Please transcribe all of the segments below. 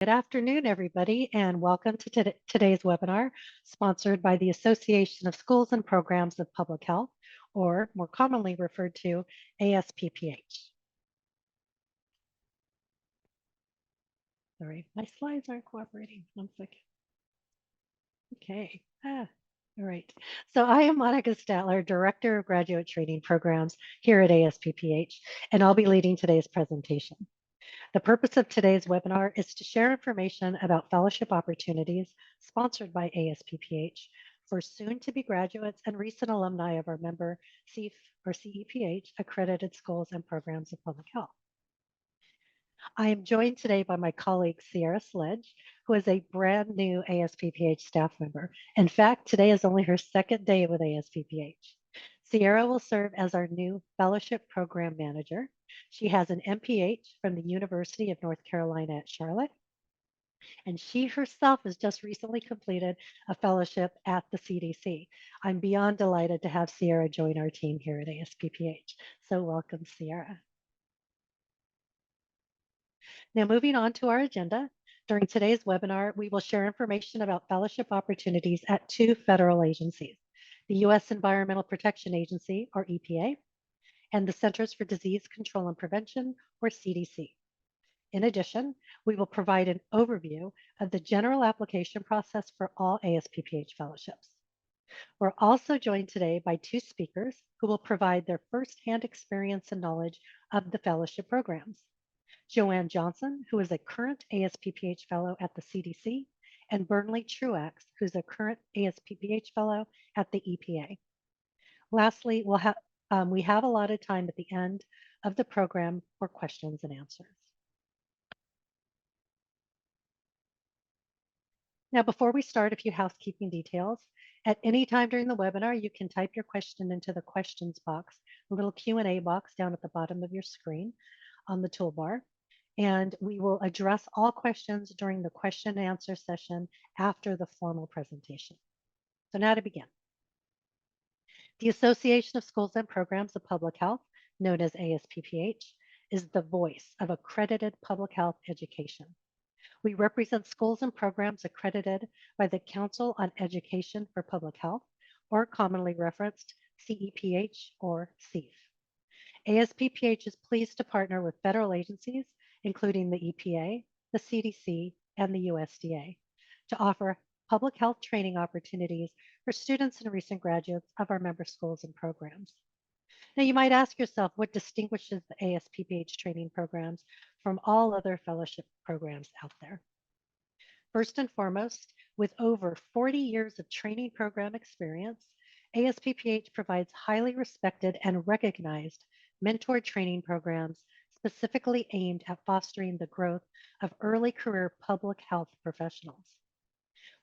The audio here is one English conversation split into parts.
Good afternoon, everybody, and welcome to today's webinar, sponsored by the Association of Schools and Programs of Public Health, or more commonly referred to ASPPH. Sorry, my slides aren't cooperating. One second. Okay. All right. So I am Monica Statler, Director of Graduate Training Programs here at ASPPH, and I'll be leading today's presentation. The purpose of today's webinar is to share information about fellowship opportunities sponsored by ASPPH for soon-to-be graduates and recent alumni of our member CEPH or CEPH accredited schools and programs of public health. I am joined today by my colleague, Sierra Sledge, who is a brand new ASPPH staff member. In fact, today is only her second day with ASPPH. Sierra will serve as our new Fellowship Program Manager. She has an MPH from the University of North Carolina at Charlotte, and she herself has just recently completed a fellowship at the CDC. I'm beyond delighted to have Sierra join our team here at ASPPH. So welcome, Sierra. Now, moving on to our agenda, during today's webinar, we will share information about fellowship opportunities at two federal agencies, the U.S. Environmental Protection Agency, or EPA, and the Centers for Disease Control and Prevention, or CDC. In addition, we will provide an overview of the general application process for all ASPPH fellowships. We're also joined today by two speakers who will provide their firsthand experience and knowledge of the fellowship programs. Joanne Johnson, who is a current ASPPH fellow at the CDC, and Burnley Truax, who's a current ASPPH fellow at the EPA. Lastly, we have allotted time at the end of the program for questions and answers. Now, before we start, a few housekeeping details. At any time during the webinar, you can type your question into the questions box, a little Q&A box down at the bottom of your screen on the toolbar. And we will address all questions during the question and answer session after the formal presentation. So now to begin. The Association of Schools and Programs of Public Health, known as ASPPH, is the voice of accredited public health education. We represent schools and programs accredited by the Council on Education for Public Health, or commonly referenced CEPH or CEPH. ASPPH is pleased to partner with federal agencies, including the EPA, the CDC, and the USDA, to offer public health training opportunities for students and recent graduates of our member schools and programs. Now, you might ask yourself what distinguishes the ASPPH training programs from all other fellowship programs out there. First and foremost, with over 40 years of training program experience, ASPPH provides highly respected and recognized mentor training programs specifically aimed at fostering the growth of early career public health professionals.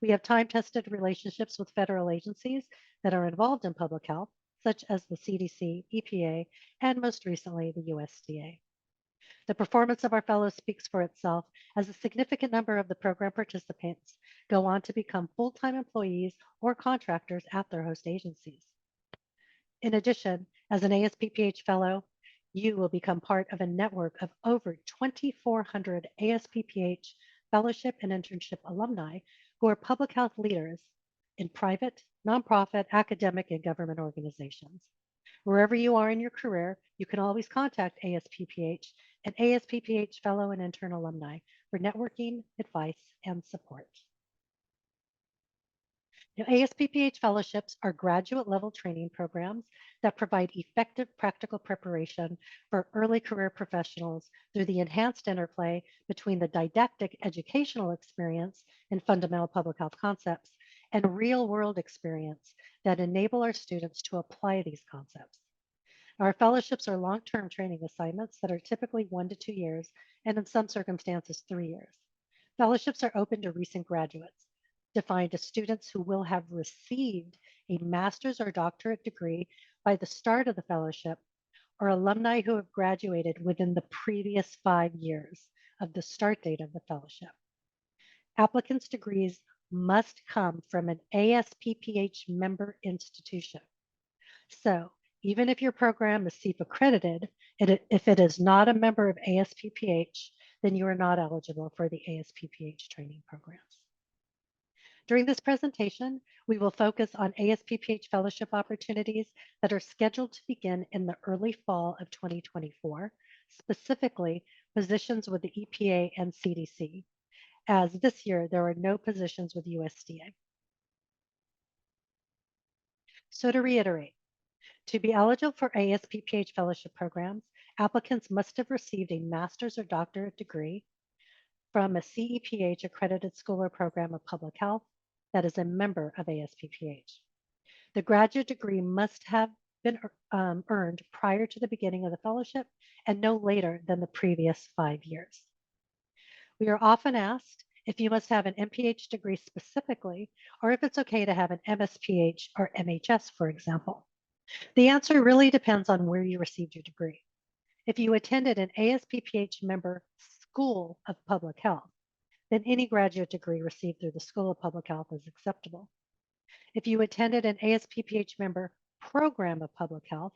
We have time-tested relationships with federal agencies that are involved in public health, such as the CDC, EPA, and most recently, the USDA. The performance of our fellows speaks for itself, as a significant number of the program participants go on to become full-time employees or contractors at their host agencies. In addition, as an ASPPH fellow, you will become part of a network of over 2,400 ASPPH fellowship and internship alumni who are public health leaders in private, nonprofit, academic, and government organizations. Wherever you are in your career, you can always contact ASPPH and ASPPH fellow and intern alumni for networking, advice, and support. Now, ASPPH fellowships are graduate-level training programs that provide effective practical preparation for early career professionals through the enhanced interplay between the didactic educational experience in fundamental public health concepts and real-world experience that enable our students to apply these concepts. Our fellowships are long-term training assignments that are typically 1 to 2 years, and in some circumstances, 3 years. Fellowships are open to recent graduates, defined as students who will have received a master's or doctorate degree by the start of the fellowship, or alumni who have graduated within the previous 5 years of the start date of the fellowship. Applicants' degrees must come from an ASPPH member institution. So even if your program is CEPH accredited, if it is not a member of ASPPH, then you are not eligible for the ASPPH training programs. During this presentation, we will focus on ASPPH fellowship opportunities that are scheduled to begin in the early fall of 2024, specifically positions with the EPA and CDC, as this year there are no positions with USDA. So to reiterate, to be eligible for ASPPH fellowship programs, applicants must have received a master's or doctorate degree from a CEPH accredited school or program of public health that is a member of ASPPH. The graduate degree must have been earned prior to the beginning of the fellowship and no later than the previous 5 years. We are often asked if you must have an MPH degree specifically, or if it's okay to have an MSPH or MHS, for example. The answer really depends on where you received your degree. If you attended an ASPPH member School of Public Health, then any graduate degree received through the School of Public Health is acceptable. If you attended an ASPPH member Program of Public Health,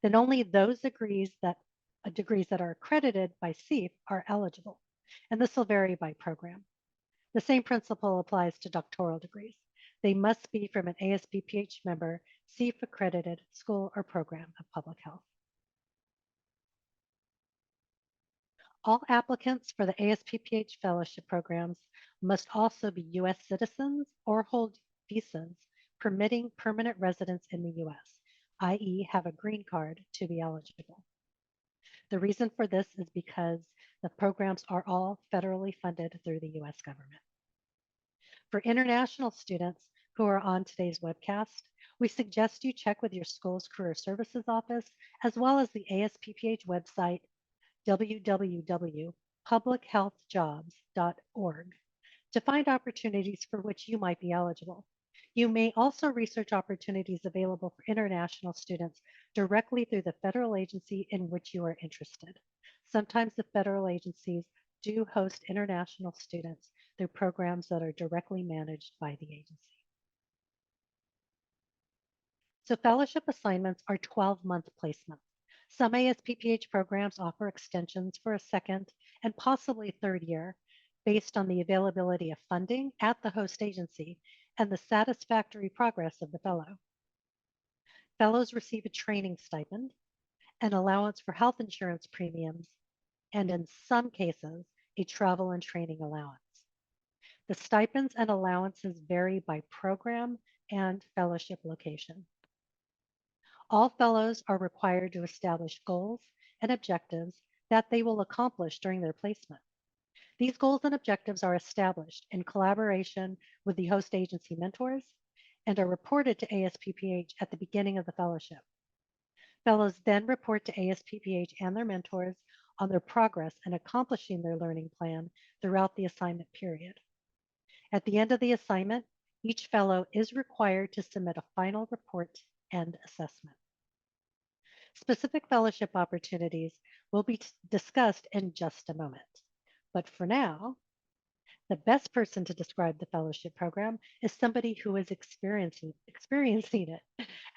then only those degrees that are accredited by CEPH are eligible, and this will vary by program. The same principle applies to doctoral degrees. They must be from an ASPPH member CEPH-accredited school or program of public health. All applicants for the ASPPH fellowship programs must also be U.S. citizens or hold visas permitting permanent residence in the U.S., i.e. have a green card to be eligible. The reason for this is because the programs are all federally funded through the U.S. government. For international students who are on today's webcast, we suggest you check with your school's Career Services Office, as well as the ASPPH website, www.publichealthjobs.org, to find opportunities for which you might be eligible. You may also research opportunities available for international students directly through the federal agency in which you are interested. Sometimes the federal agencies do host international students through programs that are directly managed by the agency. So fellowship assignments are 12-month placements. Some ASPPH programs offer extensions for a second and possibly third year based on the availability of funding at the host agency and the satisfactory progress of the fellow. Fellows receive a training stipend, an allowance for health insurance premiums, and in some cases, a travel and training allowance. The stipends and allowances vary by program and fellowship location. All fellows are required to establish goals and objectives that they will accomplish during their placement. These goals and objectives are established in collaboration with the host agency mentors and are reported to ASPPH at the beginning of the fellowship. Fellows then report to ASPPH and their mentors on their progress in accomplishing their learning plan throughout the assignment period. At the end of the assignment, each fellow is required to submit a final report and assessment. Specific fellowship opportunities will be discussed in just a moment. But for now, the best person to describe the fellowship program is somebody who is experiencing it.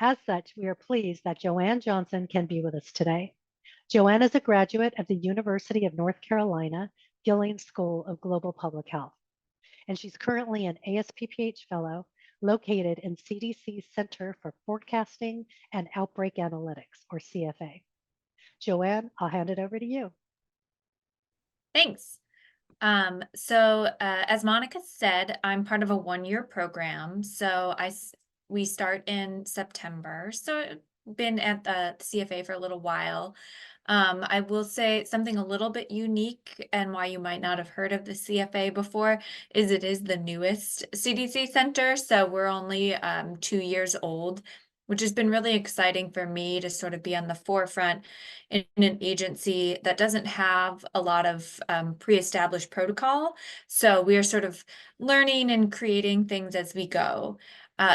As such, we are pleased that Joanne Johnson can be with us today. Joanne is a graduate of the University of North Carolina Gillings School of Global Public Health, and she's currently an ASPPH fellow located in CDC's Center for Forecasting and Outbreak Analytics, or CFA. Joanne, I'll hand it over to you. Thanks. As Monica said, I'm part of a one-year program. We start in September. So I've been at the CFA for a little while. I will say something a little bit unique and why you might not have heard of the CFA before is it is the newest CDC center. So we're only 2 years old, which has been really exciting for me to sort of be on the forefront in an agency that doesn't have a lot of pre-established protocol. So we are sort of learning and creating things as we go.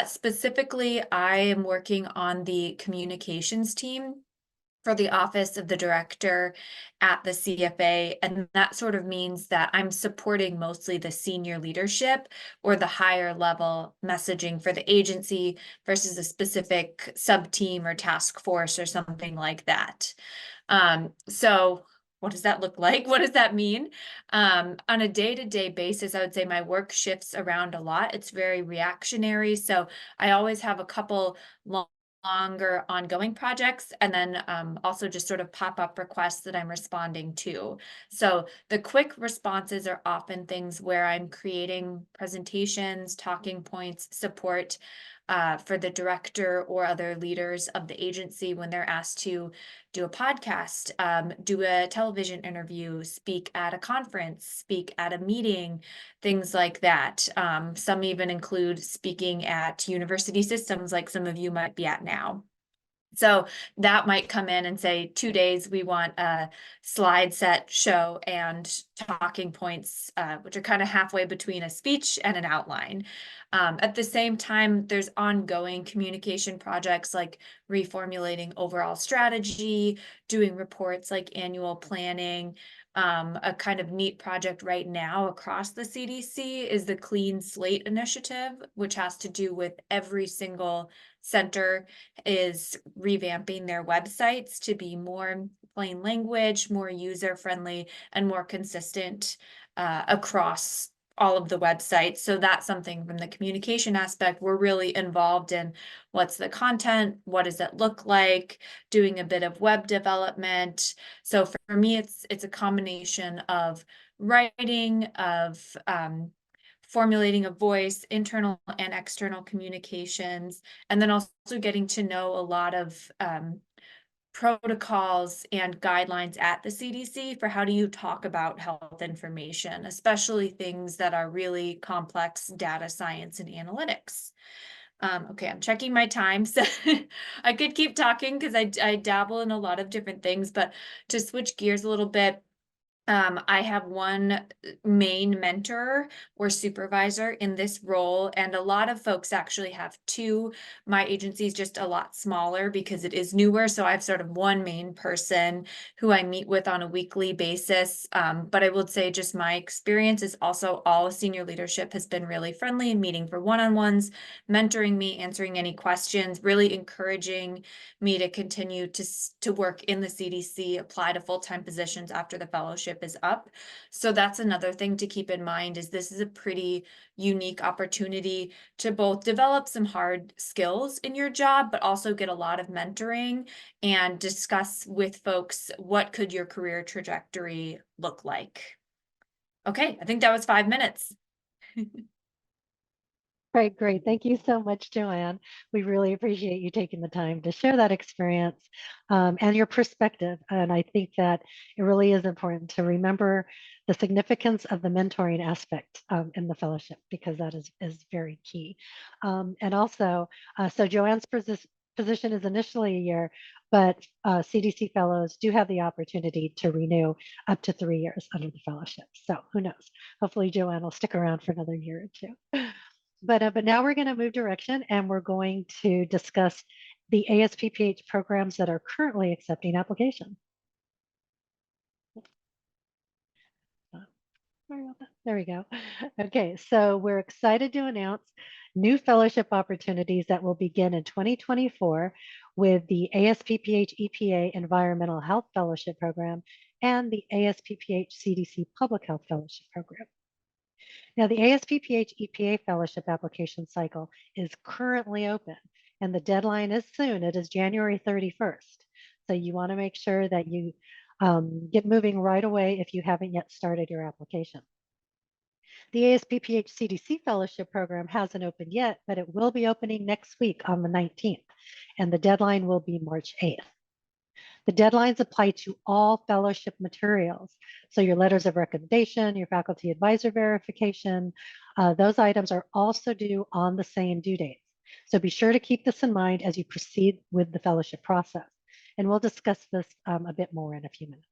Specifically, I am working on the communications team for the Office of the Director at the CFA. And that sort of means that I'm supporting mostly the senior leadership or the higher level messaging for the agency versus a specific sub-team or task force or something like that. So what does that look like? What does that mean? On a day-to-day basis, I would say my work shifts around a lot. It's very reactionary. So I always have a couple longer ongoing projects, and then also just sort of pop-up requests that I'm responding to. So the quick responses are often things where I'm creating presentations, talking points, support for the director or other leaders of the agency when they're asked to do a podcast, do a television interview, speak at a conference, speak at a meeting, things like that. Some even include speaking at university systems like some of you might be at now. So that might come in and say 2 days, we want a slide set show and talking points, which are kind of halfway between a speech and an outline. At the same time, there's ongoing communication projects like reformulating overall strategy, doing reports like annual planning. A kind of neat project right now across the CDC is the Clean Slate Initiative, which has to do with every single center is revamping their websites to be more plain language, more user friendly, and more consistent across all of the websites. So that's something from the communication aspect. We're really involved in what's the content, what does it look like, doing a bit of web development. So for me, it's a combination of writing, of formulating a voice, internal and external communications, and then also getting to know a lot of protocols and guidelines at the CDC for how do you talk about health information, especially things that are really complex data science and analytics. Okay, I'm checking my time, so I could keep talking because I dabble in a lot of different things, but to switch gears a little bit, I have one main mentor or supervisor in this role, and a lot of folks actually have two. My agency is just a lot smaller because it is newer, so I have sort of one main person who I meet with on a weekly basis. But I would say just my experience is also all senior leadership has been really friendly and meeting for one-on-ones, mentoring me, answering any questions, really encouraging me to continue to work in the CDC, apply to full-time positions after the fellowship is up. So that's another thing to keep in mind is this is a pretty unique opportunity to both develop some hard skills in your job, but also get a lot of mentoring and discuss with folks what could your career trajectory look like. Okay, I think that was 5 minutes. Great, great. Thank you so much, Joanne. We really appreciate you taking the time to share that experience and your perspective. And I think that it really is important to remember the significance of the mentoring aspect in the fellowship because that is very key. And also, so Joanne's position is initially a year, but CDC fellows do have the opportunity to renew up to 3 years under the fellowship. So who knows? Hopefully, Joanne will stick around for another year or two. But now we're going to move direction and we're going to discuss the ASPPH programs that are currently accepting applications. There we go. Okay, so we're excited to announce new fellowship opportunities that will begin in 2024 with the ASPPH EPA Environmental Health Fellowship Program and the ASPPH CDC Public Health Fellowship Program. Now, the ASPPH EPA Fellowship application cycle is currently open, and the deadline is soon. It is January 31st. So you want to make sure that you get moving right away if you haven't yet started your application. The ASPPH CDC Fellowship Program hasn't opened yet, but it will be opening next week on the 19th, and the deadline will be March 8th. The deadlines apply to all fellowship materials. So your letters of recommendation, your faculty advisor verification, those items are also due on the same due dates. So be sure to keep this in mind as you proceed with the fellowship process. And we'll discuss this a bit more in a few minutes.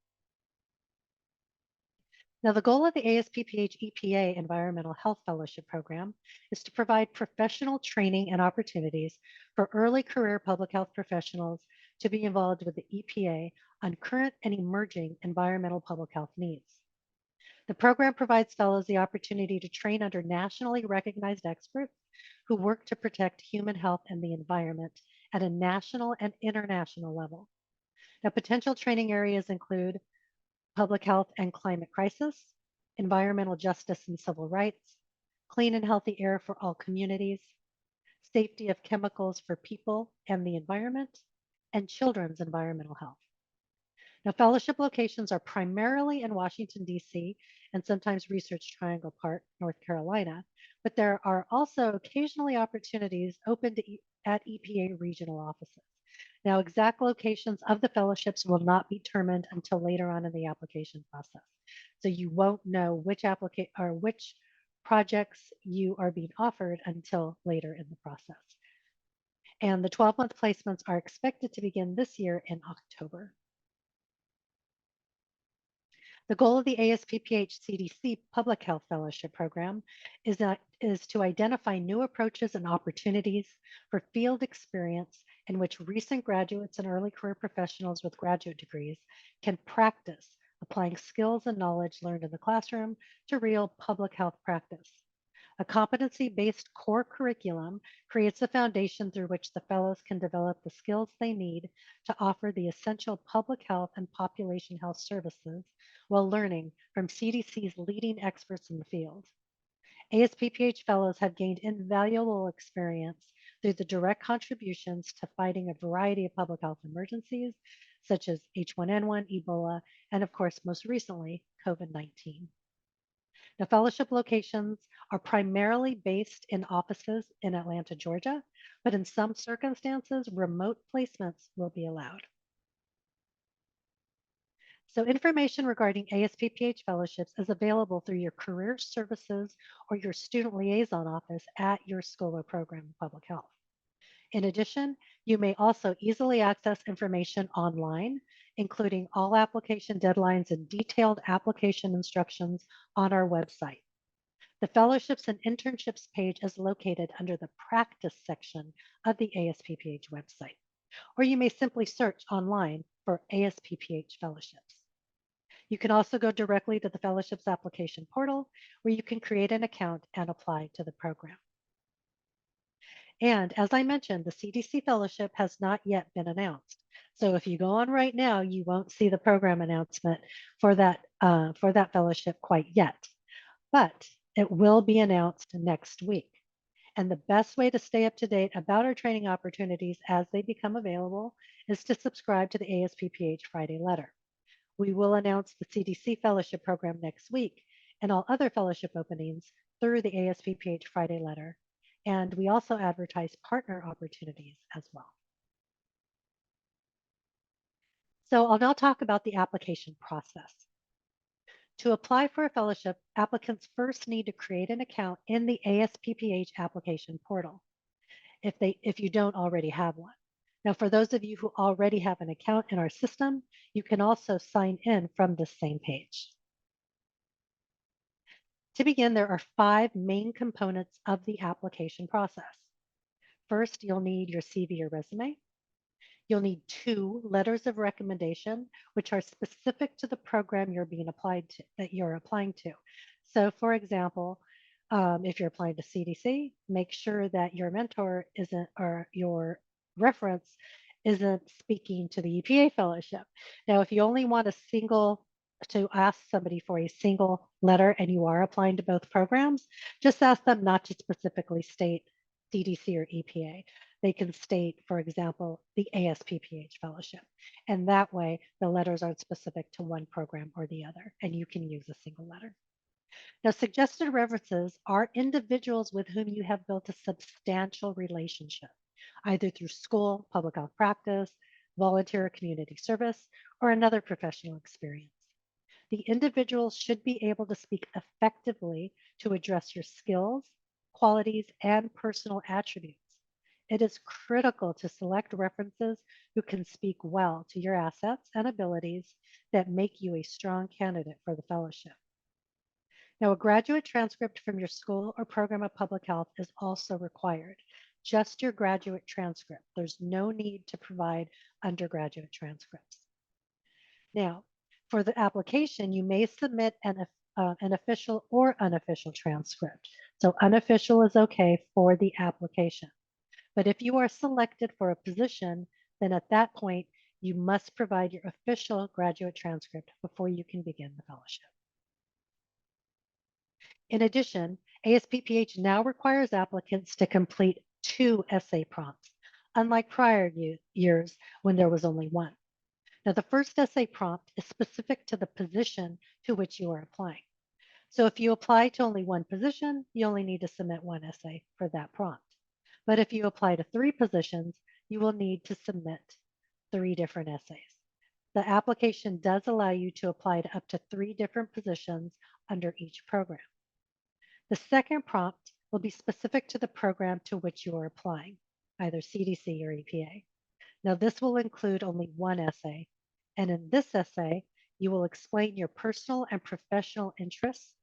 Now, the goal of the ASPPH EPA Environmental Health Fellowship Program is to provide professional training and opportunities for early career public health professionals to be involved with the EPA on current and emerging environmental public health needs. The program provides fellows the opportunity to train under nationally recognized experts who work to protect human health and the environment at a national and international level. Now, potential training areas include public health and climate crisis, environmental justice and civil rights, clean and healthy air for all communities, safety of chemicals for people and the environment, and children's environmental health. Now, fellowship locations are primarily in Washington, D.C., and sometimes Research Triangle Park, North Carolina, but there are also occasionally opportunities open at EPA regional offices. Now, exact locations of the fellowships will not be determined until later on in the application process. So you won't know which projects you are being offered until later in the process. And the 12-month placements are expected to begin this year in October. The goal of the ASPPH CDC Public Health Fellowship Program is to identify new approaches and opportunities for field experience in which recent graduates and early career professionals with graduate degrees can practice applying skills and knowledge learned in the classroom to real public health practice. A competency-based core curriculum creates a foundation through which the fellows can develop the skills they need to offer the essential public health and population health services while learning from CDC's leading experts in the field. ASPPH fellows have gained invaluable experience through the direct contributions to fighting a variety of public health emergencies, such as H1N1, Ebola, and of course, most recently, COVID-19. Now, fellowship locations are primarily based in offices in Atlanta, Georgia, but in some circumstances, remote placements will be allowed. So information regarding ASPPH fellowships is available through your career services or your student liaison office at your school or program of public health. In addition, you may also easily access information online, including all application deadlines and detailed application instructions on our website. The Fellowships and Internships page is located under the Practice section of the ASPPH website, or you may simply search online for ASPPH Fellowships. You can also go directly to the Fellowships application portal, where you can create an account and apply to the program. And as I mentioned, the CDC Fellowship has not yet been announced. So if you go on right now, you won't see the program announcement for that fellowship quite yet. But it will be announced next week. And the best way to stay up to date about our training opportunities as they become available is to subscribe to the ASPPH Friday letter. We will announce the CDC Fellowship Program next week and all other fellowship openings through the ASPPH Friday letter. And we also advertise partner opportunities as well. So I'll now talk about the application process. To apply for a fellowship, applicants first need to create an account in the ASPPH application portal if you don't already have one. Now, for those of you who already have an account in our system, you can also sign in from this same page. To begin, there are 5 main components of the application process. First, you'll need your CV or resume. You'll need 2 letters of recommendation, which are specific to the program that you're applying to. So for example, if you're applying to CDC, make sure that your mentor or your reference isn't speaking to the EPA fellowship. Now, if you only want to ask somebody for a single letter and you are applying to both programs, just ask them not to specifically state CDC or EPA. They can state, for example, the ASPPH fellowship. And that way, the letters aren't specific to one program or the other, and you can use a single letter. Now, suggested references are individuals with whom you have built a substantial relationship, either through school, public health practice, volunteer or community service, or another professional experience. The individuals should be able to speak effectively to address your skills, qualities, and personal attributes. It is critical to select references who can speak well to your assets and abilities that make you a strong candidate for the fellowship. Now, a graduate transcript from your school or program of public health is also required. Just your graduate transcript. There's no need to provide undergraduate transcripts. Now, for the application, you may submit an official or unofficial transcript. So unofficial is okay for the application. But if you are selected for a position, then at that point, you must provide your official graduate transcript before you can begin the fellowship. In addition, ASPPH now requires applicants to complete 2 essay prompts, unlike prior years when there was only one. Now, the first essay prompt is specific to the position to which you are applying. So if you apply to only one position, you only need to submit one essay for that prompt. But if you apply to 3 positions, you will need to submit 3 different essays. The application does allow you to apply to up to 3 different positions under each program. The second prompt will be specific to the program to which you are applying, either CDC or EPA. Now, this will include only one essay, and in this essay, you will explain your personal and professional interests,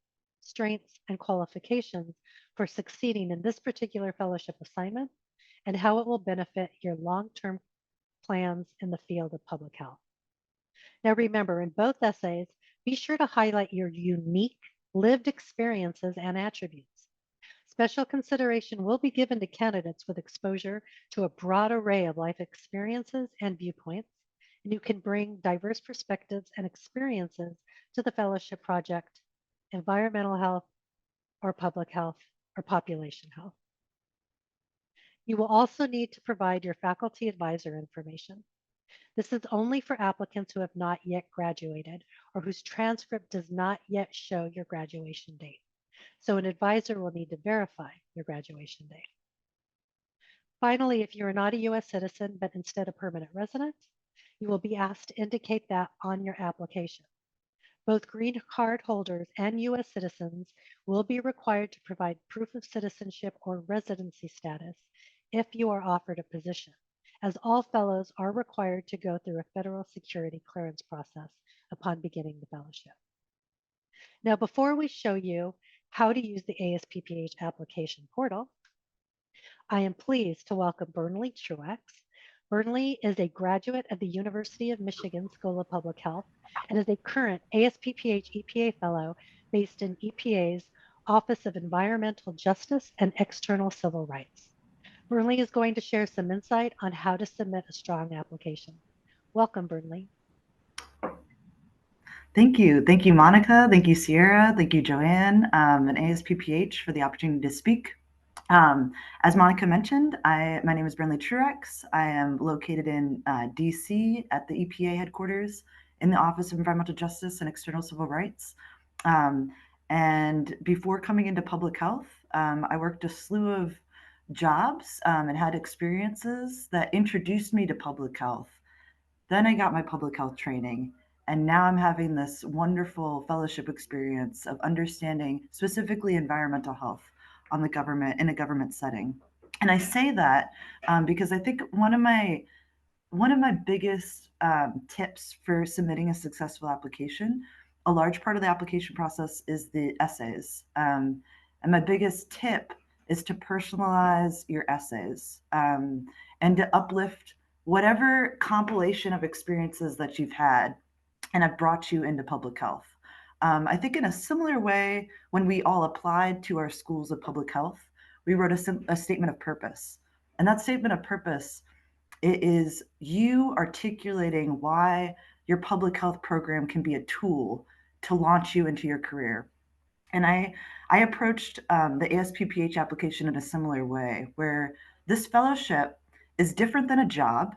strengths, and qualifications for succeeding in this particular fellowship assignment and how it will benefit your long-term plans in the field of public health. Now, remember, in both essays, be sure to highlight your unique lived experiences and attributes. Special consideration will be given to candidates with exposure to a broad array of life experiences and viewpoints, and you can bring diverse perspectives and experiences to the fellowship project, environmental health, or public health, or population health. You will also need to provide your faculty advisor information. This is only for applicants who have not yet graduated or whose transcript does not yet show your graduation date. So an advisor will need to verify your graduation date. Finally, if you are not a U.S. citizen, but instead a permanent resident, you will be asked to indicate that on your application. Both green card holders and U.S. citizens will be required to provide proof of citizenship or residency status if you are offered a position, as all fellows are required to go through a federal security clearance process upon beginning the fellowship. Now, before we show you how to use the ASPPH application portal, I am pleased to welcome Bernley Truex. Bernley is a graduate of the University of Michigan School of Public Health and is a current ASPPH EPA Fellow based in EPA's Office of Environmental Justice and External Civil Rights. Bernley is going to share some insight on how to submit a strong application. Welcome, Bernley. Thank you. Thank you, Monica. Thank you, Sierra. Thank you, Joanne, and ASPPH for the opportunity to speak. As Monica mentioned, my name is Bernley Truex. I am located in DC at the EPA headquarters in the Office of Environmental Justice and External Civil Rights. And before coming into public health, I worked a slew of jobs and had experiences that introduced me to public health. Then I got my public health training, and now I'm having this wonderful fellowship experience of understanding specifically environmental health on the government in a government setting. And I say that because I think one of my biggest tips for submitting a successful application, a large part of the application process is the essays. And my biggest tip is to personalize your essays and to uplift whatever compilation of experiences that you've had and have brought you into public health. I think in a similar way, when we all applied to our schools of public health, we wrote a statement of purpose. And that statement of purpose is you articulating why your public health program can be a tool to launch you into your career. And I approached the ASPPH application in a similar way, where this fellowship is different than a job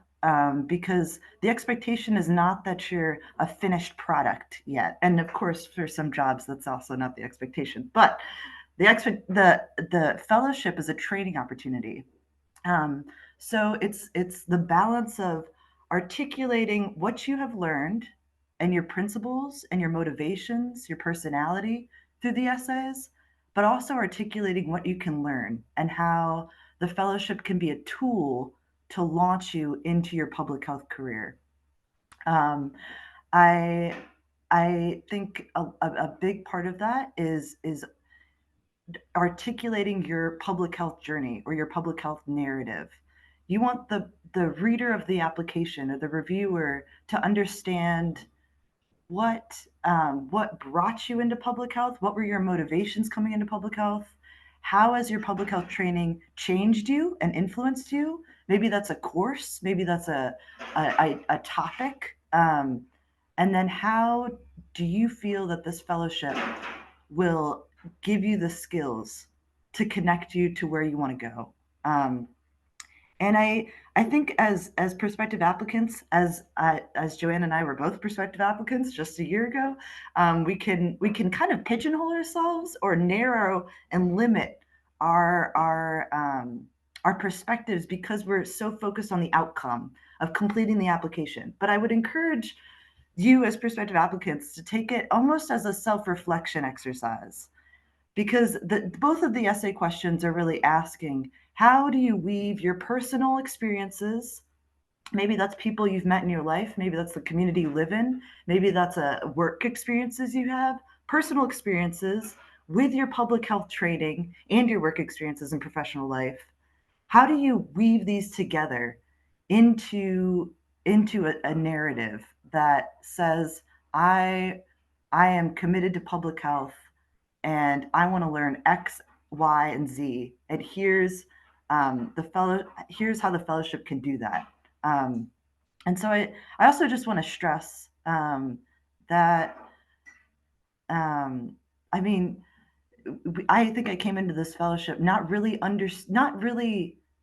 because the expectation is not that you're a finished product yet. And of course, for some jobs, that's also not the expectation. But the fellowship is a training opportunity. So it's the balance of articulating what you have learned and your principles and your motivations, your personality through the essays, but also articulating what you can learn and how the fellowship can be a tool to launch you into your public health career. I I think a big part of that is articulating your public health journey or your public health narrative. You want the reader of the application or the reviewer to understand what brought you into public health, what were your motivations coming into public health, how has your public health training changed you and influenced you, Maybe that's a course, maybe that's a topic. And then how do you feel that this fellowship will give you the skills to connect you to where you want to go? And I think as prospective applicants, as Joanne and I were both prospective applicants just a year ago, we can kind of pigeonhole ourselves or narrow and limit our perspectives because we're so focused on the outcome of completing the application. But I would encourage you as prospective applicants to take it almost as a self-reflection exercise because both of the essay questions are really asking how do you weave your personal experiences, maybe that's people you've met in your life, maybe that's the community you live in, maybe that's work experiences you have, personal experiences with your public health training and your work experiences in professional life. How do you weave these together into a narrative that says I am committed to public health and I want to learn X, Y, and Z. And here's how the fellowship can do that. And so I also just want to stress that I mean, I think I came into this fellowship not really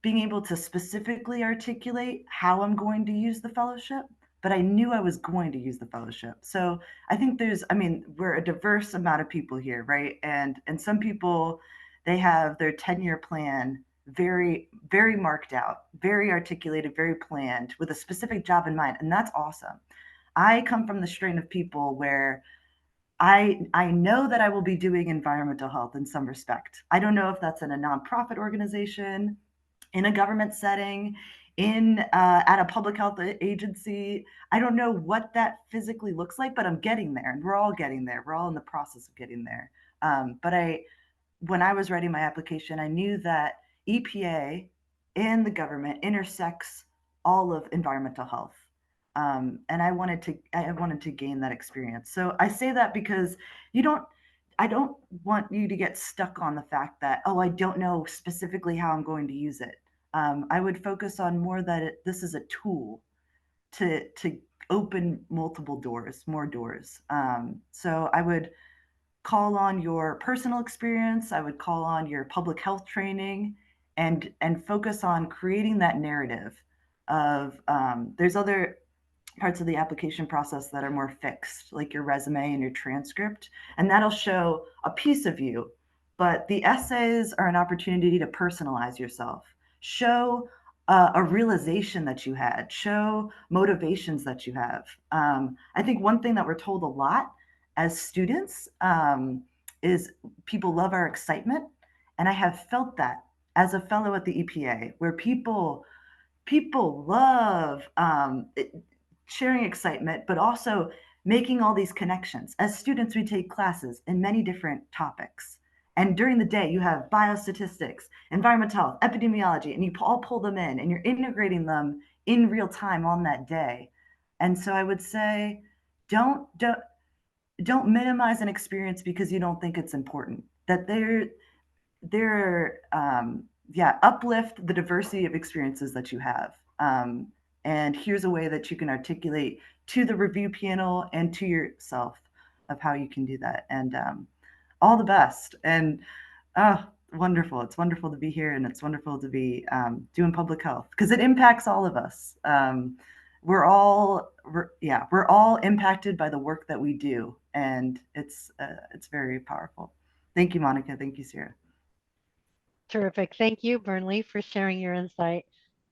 being able to specifically articulate how I'm going to use the fellowship, but I knew I was going to use the fellowship. So I think we're a diverse amount of people here, right? And some people, they have their 10-year plan very, very marked out, very articulated, very planned with a specific job in mind. And that's awesome. I come from the strain of people where I know that I will be doing environmental health in some respect. I don't know if that's in a nonprofit organization, in a government setting, in at a public health agency. I don't know what that physically looks like, but I'm getting there, and we're all getting there. We're all in the process of getting there. But when I was writing my application, I knew that EPA and the government intersects all of environmental health. And I wanted to gain that experience. So I say that because I don't want you to get stuck on the fact that, oh, I don't know specifically how I'm going to use it. I would focus on more that this is a tool to open multiple doors, more doors. So I would call on your personal experience. I would call on your public health training, and focus on creating that narrative of there's other parts of the application process that are more fixed, like your resume and your transcript, and that'll show a piece of you. But the essays are an opportunity to personalize yourself, show a realization that you had, show motivations that you have. I think one thing that we're told a lot as students is people love our excitement. And I have felt that as a fellow at the EPA, where people love sharing excitement, but also making all these connections. As students, we take classes in many different topics. And during the day, you have biostatistics, environmental health, epidemiology, and you all pull them in and you're integrating them in real time on that day. And so I would say, don't minimize an experience because you don't think it's important. That uplift the diversity of experiences that you have. And here's a way that you can articulate to the review panel and to yourself of how you can do that. And all the best. And wonderful. It's wonderful to be here, and it's wonderful to be doing public health because it impacts all of us. We're all impacted by the work that we do, and it's very powerful. Thank you, Monica. Thank you, Sierra. Terrific. Thank you, Burnley, for sharing your insight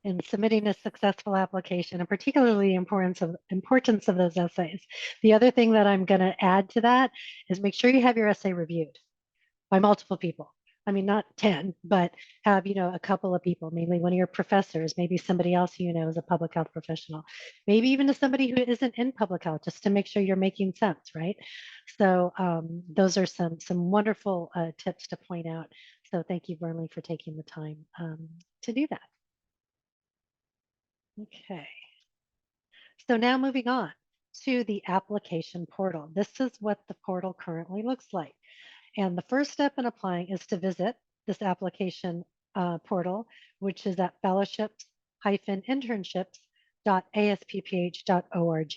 in submitting a successful application, and particularly the importance of those essays. The other thing that I'm going to add to that is make sure you have your essay reviewed by multiple people. I mean, not 10, but have, a couple of people, mainly one of your professors, maybe somebody else who is a public health professional, maybe even to somebody who isn't in public health, just to make sure you're making sense, right? So those are some wonderful tips to point out. So thank you, Burnley, for taking the time to do that. Okay. So now moving on to the application portal. This is what the portal currently looks like. And the first step in applying is to visit this application portal, which is at fellowships fellowship-internships.asppph.org.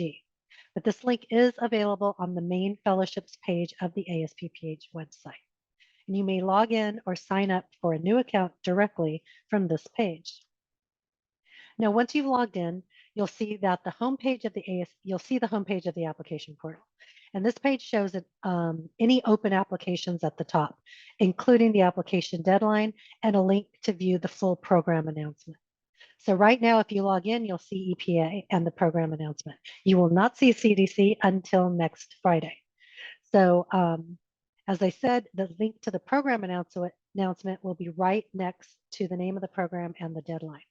But this link is available on the main fellowships page of the ASPPH website. And you may log in or sign up for a new account directly from this page. Now, once you've logged in, you'll see that the homepage of you'll see the homepage of the application portal. And this page shows any open applications at the top, including the application deadline and a link to view the full program announcement. So right now, if you log in, you'll see EPA and the program announcement. You will not see CDC until next Friday. So as I said, the link to the program announcement will be right next to the name of the program and the deadline.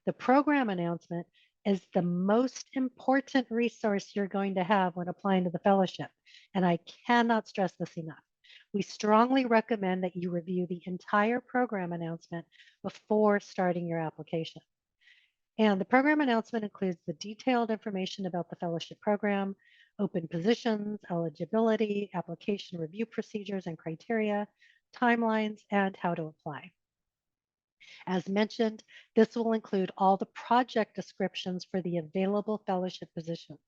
The program announcement is the most important resource you're going to have when applying to the fellowship. And I cannot stress this enough. We strongly recommend that you review the entire program announcement before starting your application. And the program announcement includes the detailed information about the fellowship program, open positions, eligibility, application review procedures and criteria, timelines, and how to apply. As mentioned, this will include all the project descriptions for the available fellowship positions.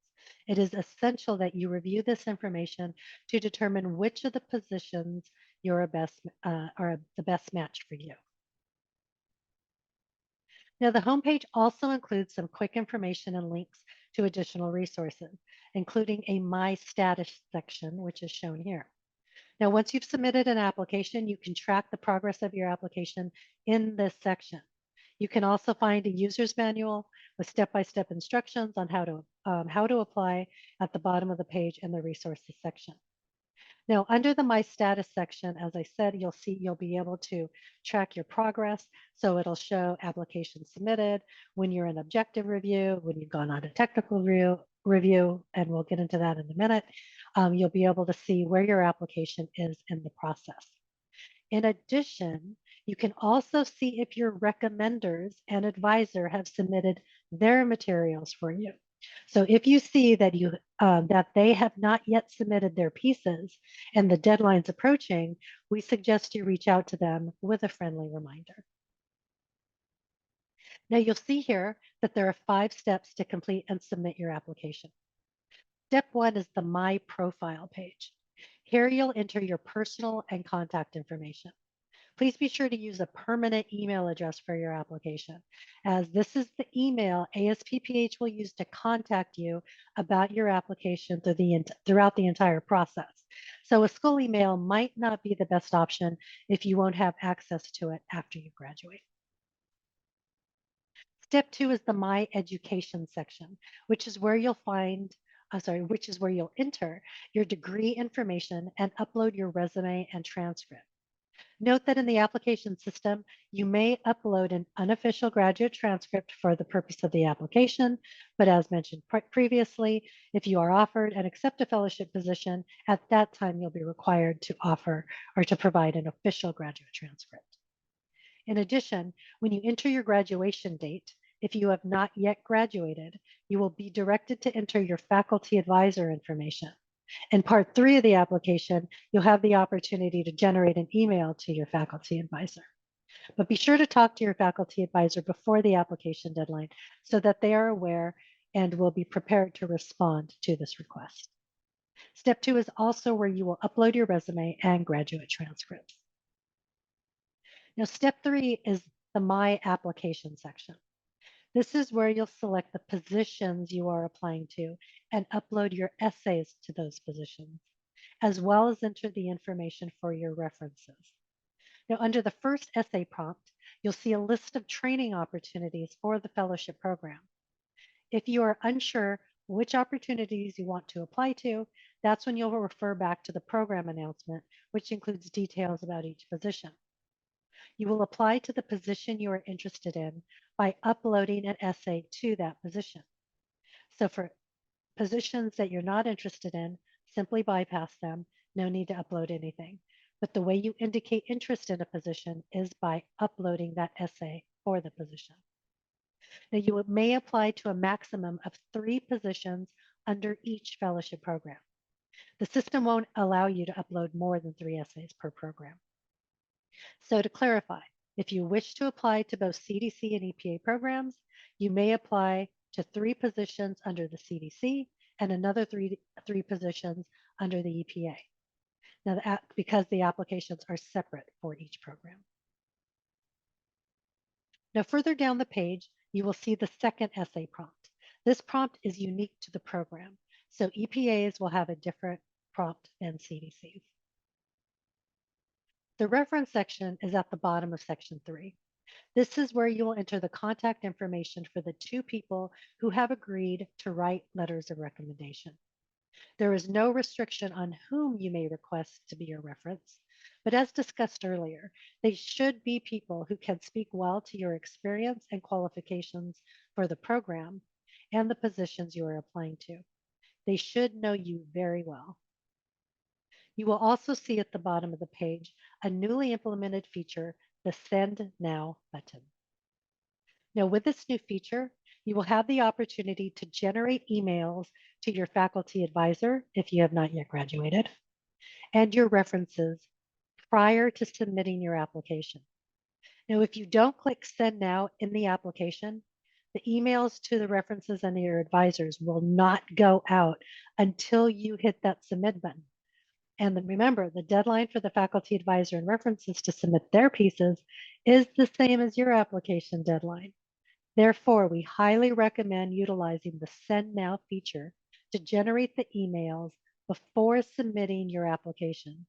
It is essential that you review this information to determine which of the positions are the best match for you. Now, the homepage also includes some quick information and links to additional resources, including a My Status section, which is shown here. Now, once you've submitted an application, you can track the progress of your application in this section. You can also find a user's manual with step-by-step instructions on how to apply at the bottom of the page in the resources section. Now, under the My Status section, as I said, you'll be able to track your progress. So it'll show applications submitted, when you're in objective review, when you've gone on a technical review, and we'll get into that in a minute. You'll be able to see where your application is in the process. In addition, you can also see if your recommenders and advisor have submitted their materials for you. So if you see that that they have not yet submitted their pieces and the deadline's approaching, we suggest you reach out to them with a friendly reminder. Now you'll see here that there are 5 steps to complete and submit your application. Step 1 is the My Profile page. Here you'll enter your personal and contact information. Please be sure to use a permanent email address for your application, as this is the email ASPPH will use to contact you about your application throughout the entire process. So a school email might not be the best option if you won't have access to it after you graduate. Step 2 is the My Education section, which is where you'll enter your degree information and upload your resume and transcript. Note that in the application system, you may upload an unofficial graduate transcript for the purpose of the application, but as mentioned previously, if you are offered and accept a fellowship position, at that time you'll be required to offer or to provide an official graduate transcript. In addition, when you enter your graduation date, if you have not yet graduated, you will be directed to enter your faculty advisor information. In part 3 of the application, you'll have the opportunity to generate an email to your faculty advisor. But be sure to talk to your faculty advisor before the application deadline so that they are aware and will be prepared to respond to this request. Step 2 is also where you will upload your resume and graduate transcripts. Now, step 3 is the My Application section. This is where you'll select the positions you are applying to and upload your essays to those positions, as well as enter the information for your references. Now, under the first essay prompt, you'll see a list of training opportunities for the fellowship program. If you are unsure which opportunities you want to apply to, that's when you'll refer back to the program announcement, which includes details about each position. You will apply to the position you are interested in by uploading an essay to that position. So for positions that you're not interested in, simply bypass them. No need to upload anything. But the way you indicate interest in a position is by uploading that essay for the position. Now, you may apply to a maximum of 3 positions under each fellowship program. The system won't allow you to upload more than 3 essays per program. So to clarify, If you wish to apply to both CDC and EPA programs, you may apply to 3 positions under the CDC and another three positions under the EPA. Now, because the applications are separate for each program. Now, further down the page, you will see the second essay prompt. This prompt is unique to the program, so EPAs will have a different prompt than CDCs. The reference section is at the bottom of section 3. This is where you will enter the contact information for the 2 people who have agreed to write letters of recommendation. There is no restriction on whom you may request to be your reference, but as discussed earlier, they should be people who can speak well to your experience and qualifications for the program and the positions you are applying to. They should know you very well. You will also see at the bottom of the page a newly implemented feature, the Send Now button. Now, with this new feature, you will have the opportunity to generate emails to your faculty advisor if you have not yet graduated, and your references prior to submitting your application. Now, if you don't click Send Now in the application, the emails to the references and your advisors will not go out until you hit that Submit button. And then remember, the deadline for the faculty advisor and references to submit their pieces is the same as your application deadline. Therefore, we highly recommend utilizing the Send Now feature to generate the emails before submitting your application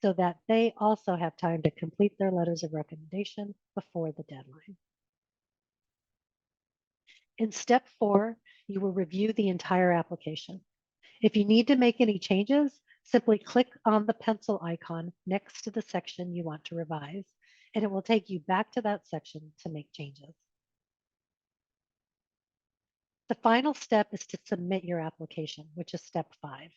so that they also have time to complete their letters of recommendation before the deadline. In step 4, you will review the entire application. If you need to make any changes, simply click on the pencil icon next to the section you want to revise, and it will take you back to that section to make changes. The final step is to submit your application, which is step 5.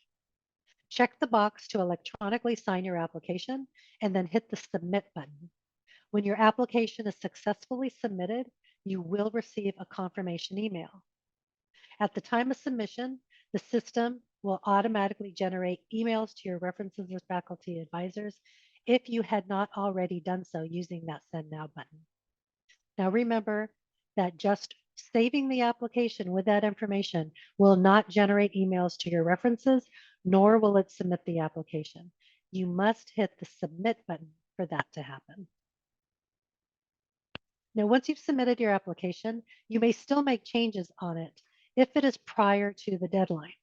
Check the box to electronically sign your application and then hit the Submit button. When your application is successfully submitted, you will receive a confirmation email. At the time of submission, the system will automatically generate emails to your references or faculty advisors if you had not already done so using that Send Now button. Now remember that just saving the application with that information will not generate emails to your references, nor will it submit the application. You must hit the Submit button for that to happen. Now, once you've submitted your application, you may still make changes on it if it is prior to the deadline.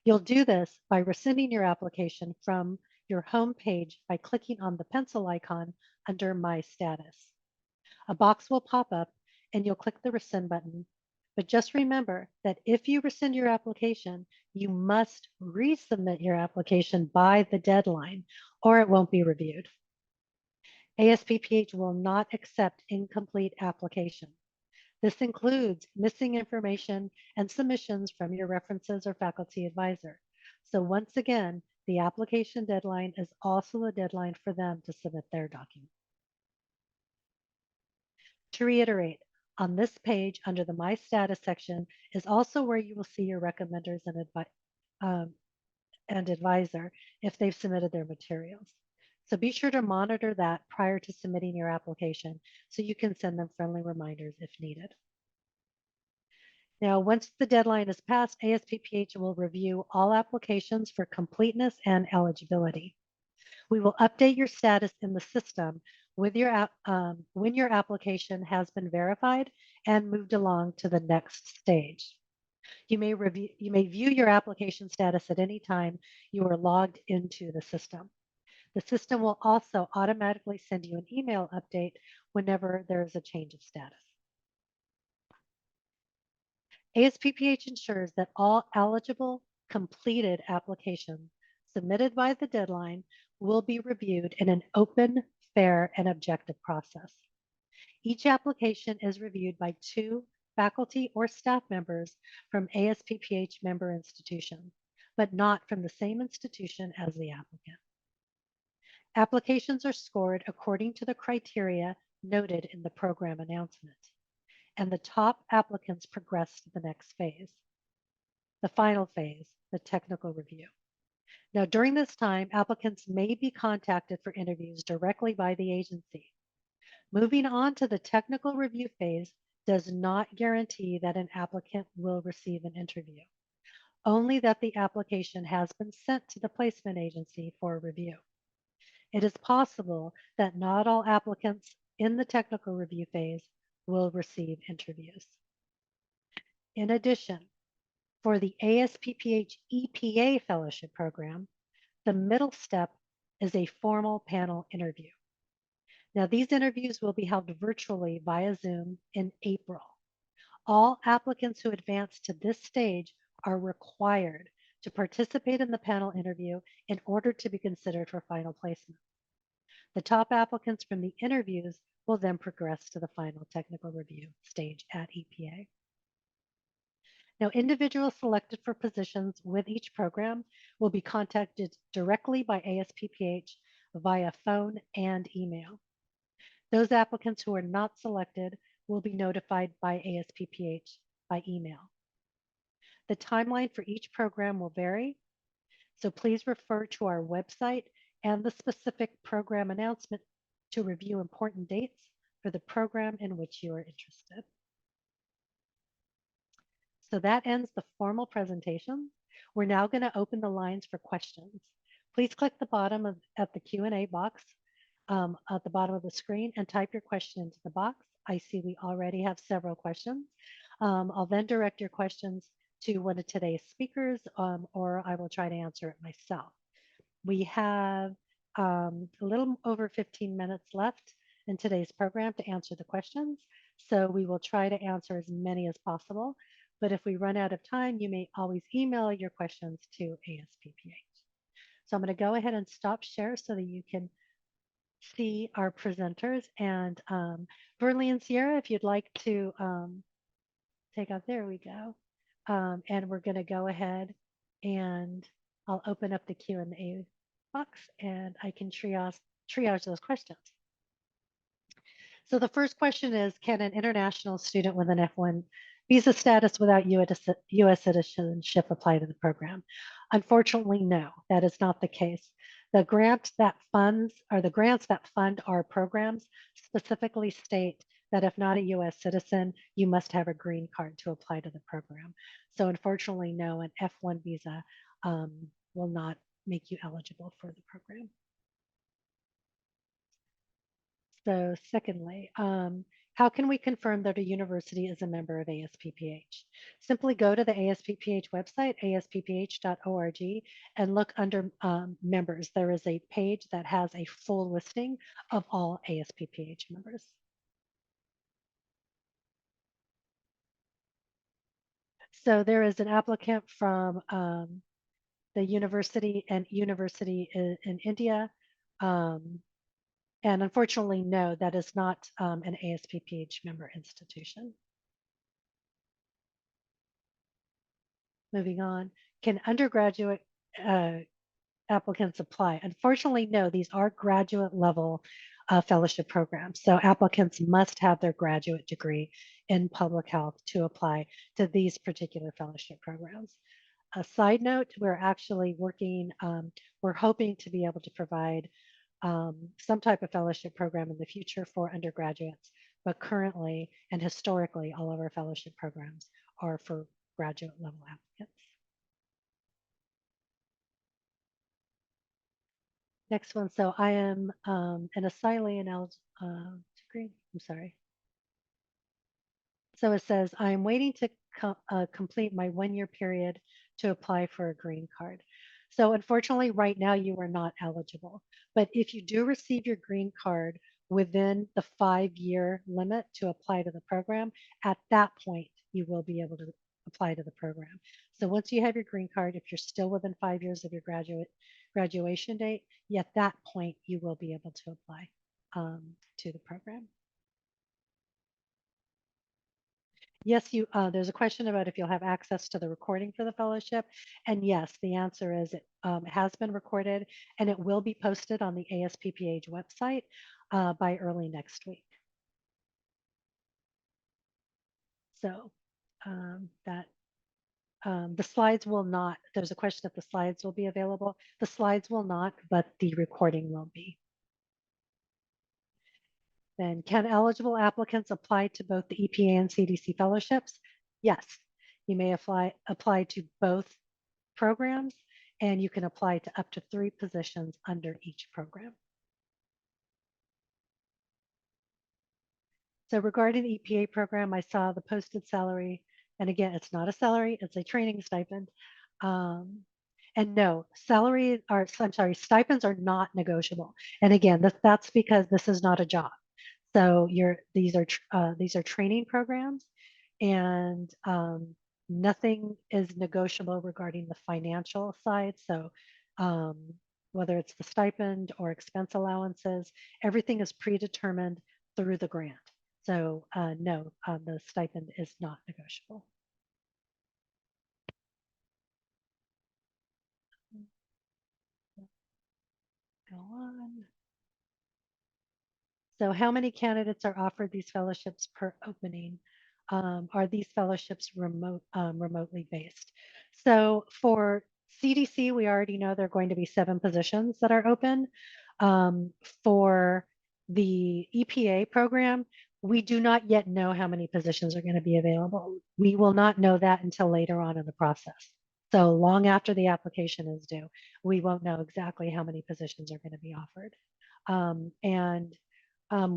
You'll do this by rescinding your application from your home page by clicking on the pencil icon under My Status. A box will pop up and you'll click the rescind button. But just remember that if you rescind your application, you must resubmit your application by the deadline or it won't be reviewed. ASPPH will not accept incomplete applications. This includes missing information and submissions from your references or faculty advisor. So once again, the application deadline is also a deadline for them to submit their document. To reiterate, on this page under the My Status section is also where you will see your recommenders and advisor if they've submitted their materials. So be sure to monitor that prior to submitting your application so you can send them friendly reminders if needed. Now, once the deadline is passed, ASPPH will review all applications for completeness and eligibility. We will update your status in the system with when your application has been verified and moved along to the next stage. You may view your application status at any time you are logged into the system. The system will also automatically send you an email update whenever there is a change of status. ASPPH ensures that all eligible completed applications submitted by the deadline will be reviewed in an open, fair, and objective process. Each application is reviewed by 2 faculty or staff members from ASPPH member institutions, but not from the same institution as the applicant. Applications are scored according to the criteria noted in the program announcement, and the top applicants progress to the next phase, the final phase, the technical review. Now, during this time, applicants may be contacted for interviews directly by the agency. Moving on to the technical review phase does not guarantee that an applicant will receive an interview, only that the application has been sent to the placement agency for review. It is possible that not all applicants in the technical review phase will receive interviews. In addition, for the ASPPH EPA Fellowship Program, the middle step is a formal panel interview. Now, these interviews will be held virtually via Zoom in April. All applicants who advance to this stage are required to participate in the panel interview in order to be considered for final placement. The top applicants from the interviews will then progress to the final technical review stage at EPA. Now, individuals selected for positions with each program will be contacted directly by ASPPH via phone and email. Those applicants who are not selected will be notified by ASPPH by email. The timeline for each program will vary, so please refer to our website and the specific program announcement to review important dates for the program in which you are interested. So that ends the formal presentation. We're now going to open the lines for questions. Please click the bottom at the Q&A box at the bottom of the screen and type your question into the box. I see we already have several questions. I'll then direct your questions to one of today's speakers, or I will try to answer it myself. We have a little over 15 minutes left in today's program to answer the questions, so we will try to answer as many as possible. But if we run out of time, you may always email your questions to ASPPH. So I'm going to go ahead and stop share so that you can see our presenters. And Burnley and Sierra, if you'd like to take out, there we go. And we're going to go ahead and I'll open up the Q&A box and I can triage those questions. So the first question is, can an international student with an F1 visa status without U.S. citizenship apply to the program? Unfortunately, no, that is not the case. The grants that fund our programs specifically state that if not a U.S. citizen, you must have a green card to apply to the program. So unfortunately, no, an F1 visa will not make you eligible for the program. So secondly, how can we confirm that a university is a member of ASPPH? Simply go to the ASPPH website, asppph.org, and look under members. There is a page that has a full listing of all ASPPH members. So there is an applicant from the university in India. And unfortunately, no, that is not an ASPPH member institution. Moving on, can undergraduate applicants apply? Unfortunately, no, these are graduate level fellowship programs. So applicants must have their graduate degree in public health to apply to these particular fellowship programs. A side note, we're actually working, we're hoping to be able to provide some type of fellowship program in the future for undergraduates, but currently and historically, all of our fellowship programs are for graduate level applicants. Next one, so I am an asylee in degree, I'm sorry. So it says, I am waiting to complete my 1-year period to apply for a green card. So unfortunately, right now you are not eligible. But if you do receive your green card within the 5-year limit to apply to the program, at that point, you will be able to apply to the program. So once you have your green card, if you're still within 5 years of your graduation date, at that point, you will be able to apply to the program. Yes, there's a question about if you'll have access to the recording for the fellowship. And yes, the answer is it has been recorded and it will be posted on the ASPPH website by early next week. So the slides will not, there's a question if the slides will be available. The slides will not, but the recording will be. Then can eligible applicants apply to both the EPA and CDC fellowships? Yes, you may apply to both programs, and you can apply to up to 3 positions under each program. So regarding the EPA program, I saw the posted salary, and again, it's not a salary, it's a training stipend. And no, stipends are not negotiable. And again, that's because this is not a job. So these are training programs, and nothing is negotiable regarding the financial side. So whether it's the stipend or expense allowances, everything is predetermined through the grant. So no, the stipend is not negotiable. Go on. So how many candidates are offered these fellowships per opening? Are these fellowships remotely based? So for CDC, we already know there are going to be 7 positions that are open. For the EPA program, we do not yet know how many positions are going to be available. We will not know that until later on in the process. So long after the application is due, we won't know exactly how many positions are going to be offered.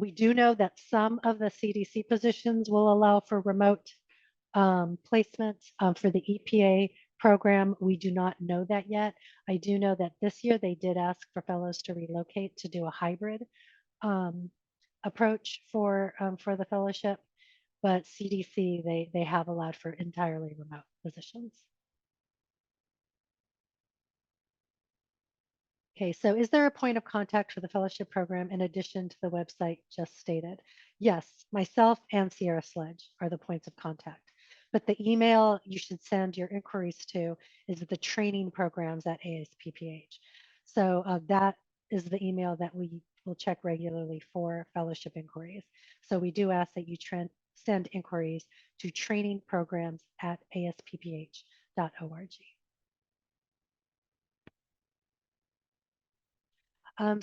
We do know that some of the CDC positions will allow for remote placements. For the EPA program, we do not know that yet. I do know that this year they did ask for fellows to relocate to do a hybrid approach for the fellowship, but CDC, they have allowed for entirely remote positions. Okay, so is there a point of contact for the fellowship program in addition to the website just stated? Yes, myself and Sierra Sledge are the points of contact. But the email you should send your inquiries to is the training programs at ASPPH. So that is the email that we will check regularly for fellowship inquiries. So we do ask that you send inquiries to training programs at ASPPH.org.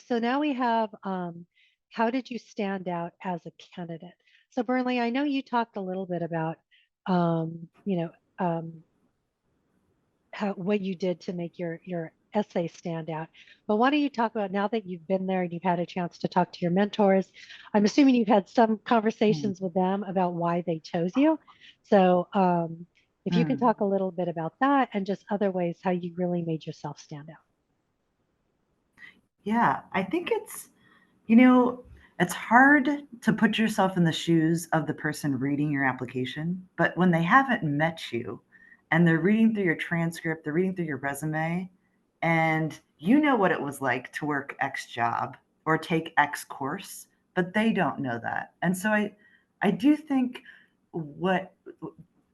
So now we have, how did you stand out as a candidate? So Burnley, I know you talked a little bit about, what you did to make your essay stand out. But why don't you talk about, now that you've been there and you've had a chance to talk to your mentors, I'm assuming you've had some conversations with them about why they chose you. So if you can talk a little bit about that and just other ways how you really made yourself stand out. Yeah, I think it's hard to put yourself in the shoes of the person reading your application, but when they haven't met you and they're reading through your transcript, they're reading through your resume, and you know what it was like to work X job or take X course, but they don't know that. And so I do think why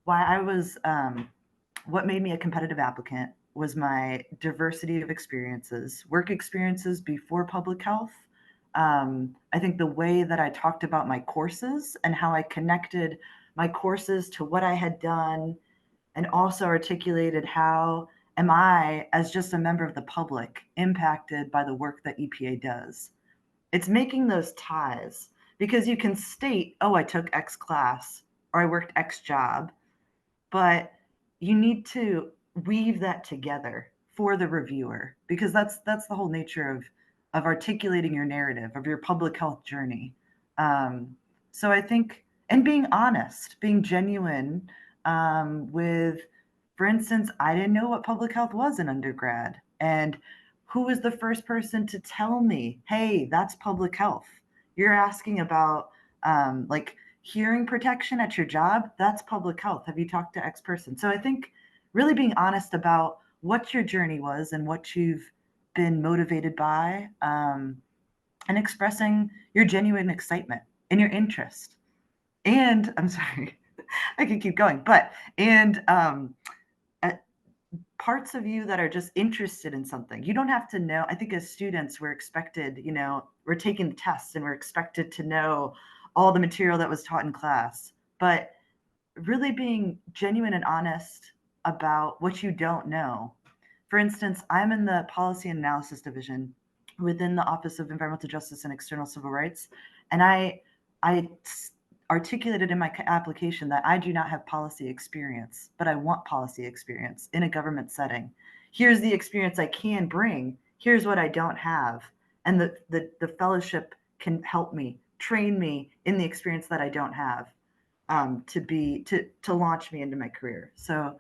I was what made me a competitive applicant was my diversity of experiences, work experiences before public health. I think the way that I talked about my courses and how I connected my courses to what I had done, and also articulated how am I, as just a member of the public, impacted by the work that EPA does. It's making those ties, because you can state, oh, I took X class or I worked X job, but you need to weave that together for the reviewer, because that's the whole nature of articulating your narrative of your public health journey. So I think, and being honest, being genuine, with, for instance, I didn't know what public health was in undergrad, and who was the first person to tell me, hey, that's public health? You're asking about like hearing protection at your job, that's public health. Have you talked to X person? So I think really being honest about what your journey was and what you've been motivated by, and expressing your genuine excitement and your interest. And I'm sorry, I can keep going, but, and parts of you that are just interested in something. You don't have to know. I think as students, we're expected, we're taking the tests and we're expected to know all the material that was taught in class, but really being genuine and honest about what you don't know. For instance, I'm in the Policy and Analysis Division within the Office of Environmental Justice and External Civil Rights, and I articulated in my application that I do not have policy experience, but I want policy experience in a government setting. Here's the experience I can bring. Here's what I don't have. And the fellowship can help me, train me in the experience that I don't have, to launch me into my career. So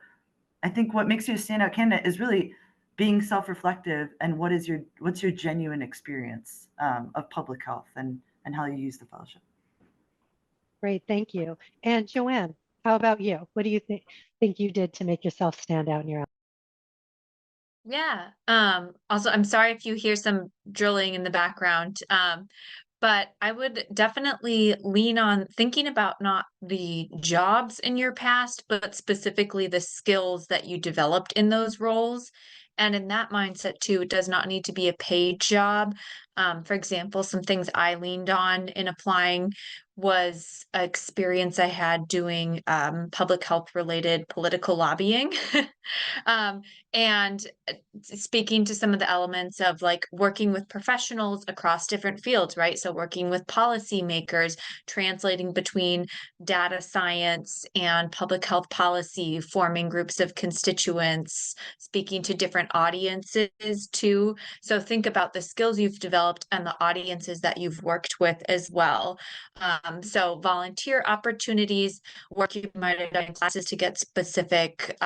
I think what makes you a standout candidate is really being self-reflective and what's your genuine experience of public health and how you use the fellowship. Great, thank you. And Joanne, how about you? What do you think you did to make yourself stand out in your? Yeah. Also, I'm sorry if you hear some drilling in the background. But I would definitely lean on thinking about not the jobs in your past, but specifically the skills that you developed in those roles. And in that mindset too, it does not need to be a paid job. For example, some things I leaned on in applying was an experience I had doing public health related political lobbying. um, and speaking to some of the elements of like working with professionals across different fields, right? So working with policymakers, translating between data science and public health policy, forming groups of constituents, speaking to different audiences too. So think about the skills you've developed and the audiences that you've worked with as well. So volunteer opportunities, work you might have done in classes to get specific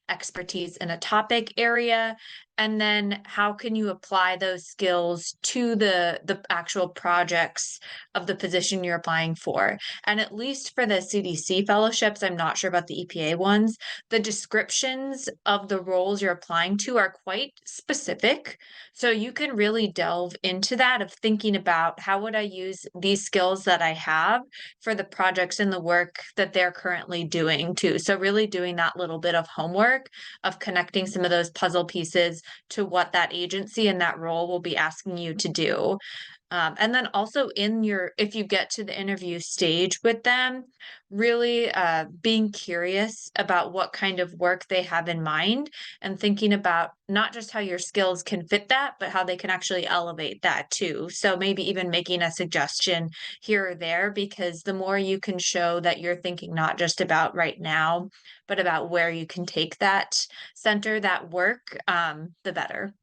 expertise in a topic area, and then how can you apply those skills to the actual projects of the position you're applying for. And at least for the CDC fellowships, I'm not sure about the EPA ones, the descriptions of the roles you're applying to are quite specific, so you can really delve into that of thinking about how would I use these skills that I have for the projects and the work that they're currently doing too. So really doing that little bit of homework of connecting some of those puzzle pieces to what that agency and that role will be asking you to do. And then also if you get to the interview stage with them, really being curious about what kind of work they have in mind and thinking about not just how your skills can fit that, but how they can actually elevate that too. So maybe even making a suggestion here or there, because the more you can show that you're thinking not just about right now, but about where you can take that center, that work, the better.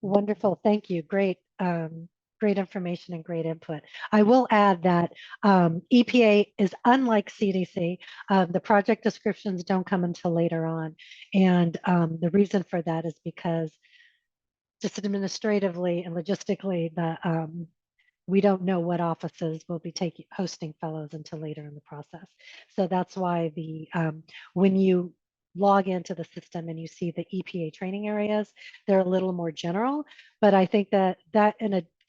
Wonderful, thank you. Great, great information and great input. I will add that EPA is unlike CDC. The project descriptions don't come until later on. And the reason for that is because just administratively and logistically, we don't know what offices will be hosting fellows until later in the process. So that's why when you log into the system and you see the EPA training areas, they're a little more general, but I think that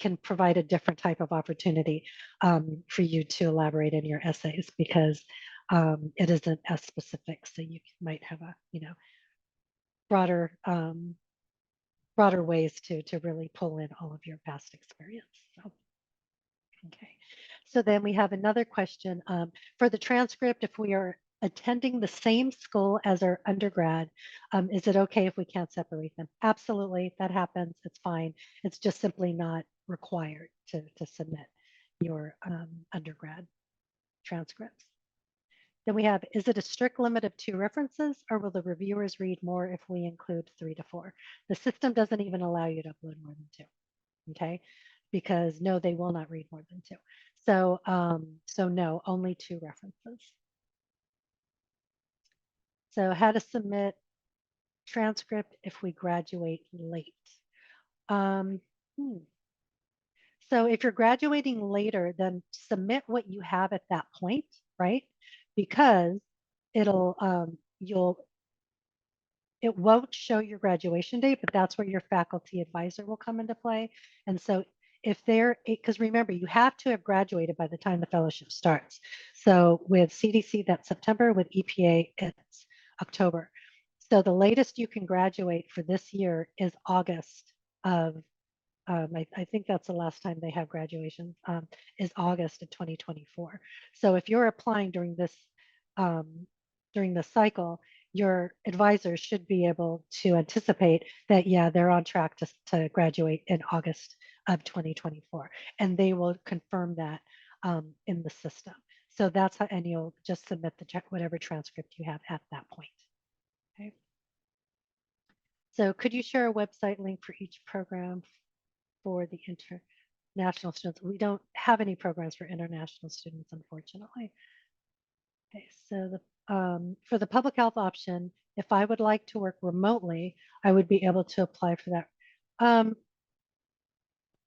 can provide a different type of opportunity for you to elaborate in your essays, because it isn't as specific. So you might have a broader broader ways to really pull in all of your past experience. So. Okay, so then we have another question. For the transcript, if we are attending the same school as our undergrad, is it okay if we can't separate them? Absolutely, that happens, it's fine. It's just simply not required to submit your undergrad transcripts. Then we have, is it a strict limit of 2 references, or will the reviewers read more if we include 3 to 4? The system doesn't even allow you to upload more than 2, okay? Because no, they will not read more than 2. So, so no, only 2 references. So how to submit transcript if we graduate late. So if you're graduating later, then submit what you have at that point, right? Because it'll, it won't show your graduation date, but that's where your faculty advisor will come into play. And so if because remember, you have to have graduated by the time the fellowship starts. So with CDC, that's September. With EPA, it's October. So the latest you can graduate for this year is August of, I think that's the last time they have graduation, is August of 2024. So if you're applying during this cycle, your advisor should be able to anticipate that, yeah, they're on track to graduate in August of 2024, and they will confirm that in the system. So that's how, and you'll just submit the whatever transcript you have at that point. Okay. So could you share a website link for each program for the international students? We don't have any programs for international students, unfortunately. Okay, so for the public health option, if I would like to work remotely, I would be able to apply for that.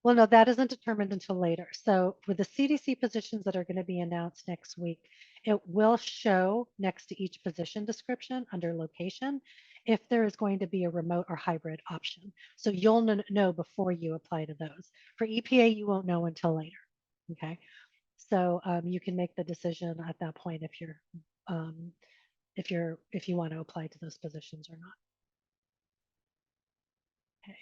Well, no, that isn't determined until later. So for the CDC positions that are going to be announced next week, it will show next to each position description under location if there is going to be a remote or hybrid option. So you'll know before you apply to those. For EPA, you won't know until later. Okay. So you can make the decision at that point if you want to apply to those positions or not. Okay.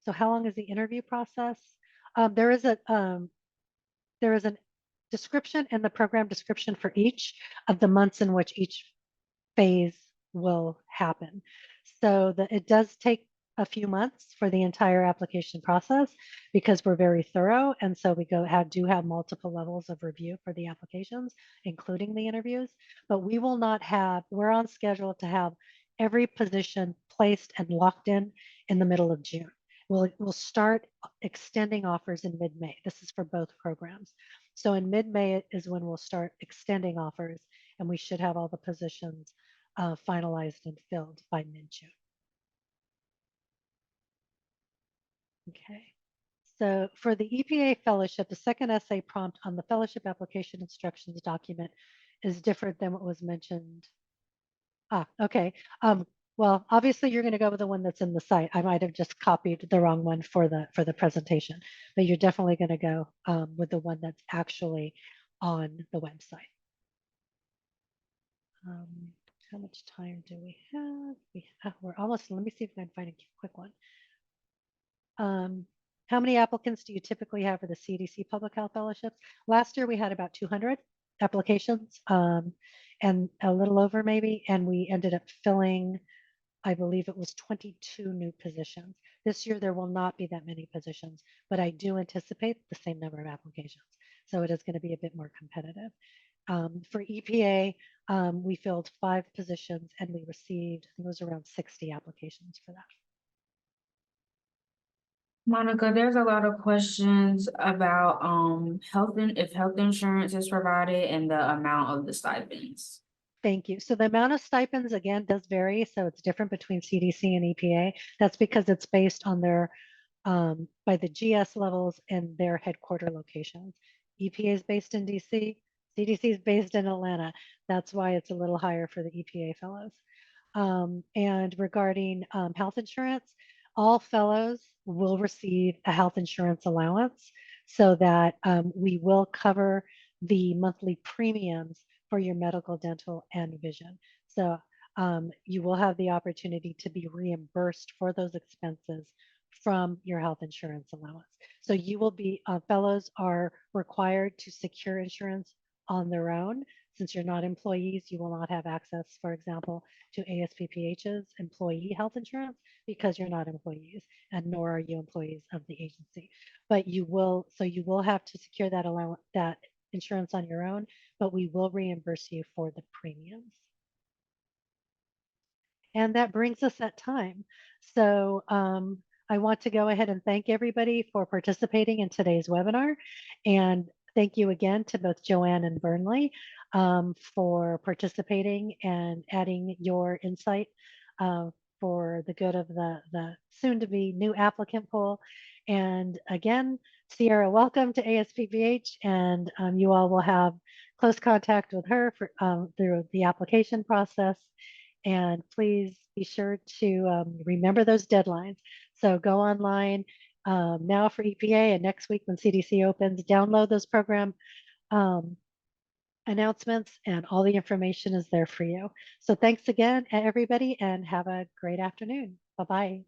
So how long is the interview process? There is a description in the program description for each of the months in which each phase will happen. So it does take a few months for the entire application process because we're very thorough. And so we do have multiple levels of review for the applications, including the interviews, but we're on schedule to have every position placed and locked in the middle of June. We'll start extending offers in mid-May. This is for both programs. So in mid-May is when we'll start extending offers, and we should have all the positions finalized and filled by mid-June. Okay. So for the EPA fellowship, the second essay prompt on the fellowship application instructions document is different than what was mentioned. Okay. Well, obviously you're going to go with the one that's in the site. I might have just copied the wrong one for the presentation, but you're definitely going to go with the one that's actually on the website. How much time do we have? We're almost, let me see if I can find a quick one. How many applicants do you typically have for the CDC Public Health Fellowships? Last year we had about 200 applications and a little over maybe, and we ended up filling, I believe it was 22 new positions. This year there will not be that many positions, but I do anticipate the same number of applications. So it is going to be a bit more competitive. For EPA, we filled 5 positions and we received, I think it was around 60 applications for that. Monica, there's a lot of questions about if health insurance is provided and the amount of the stipends. Thank you. So the amount of stipends, again, does vary. So it's different between CDC and EPA. That's because it's based on their, by the GS levels and their headquarter locations. EPA is based in DC, CDC is based in Atlanta. That's why it's a little higher for the EPA fellows. And regarding health insurance, all fellows will receive a health insurance allowance so that we will cover the monthly premiums for your medical, dental, and vision. So you will have the opportunity to be reimbursed for those expenses from your health insurance allowance. So you will be, fellows are required to secure insurance on their own. Since you're not employees, you will not have access, for example, to ASPPH's employee health insurance because you're not employees, and nor are you employees of the agency. But you will, so you will have to secure that allowance, that insurance on your own, but we will reimburse you for the premiums. And that brings us at time. So I want to go ahead and thank everybody for participating in today's webinar. And thank you again to both Joanne and Burnley for participating and adding your insight for the good of the soon-to-be new applicant pool. And again, Sierra, welcome to ASPPH, and you all will have close contact with her for, through the application process. And please be sure to remember those deadlines. So go online now for EPA, and next week when CDC opens, download those program announcements, and all the information is there for you. So thanks again, everybody, and have a great afternoon. Bye-bye.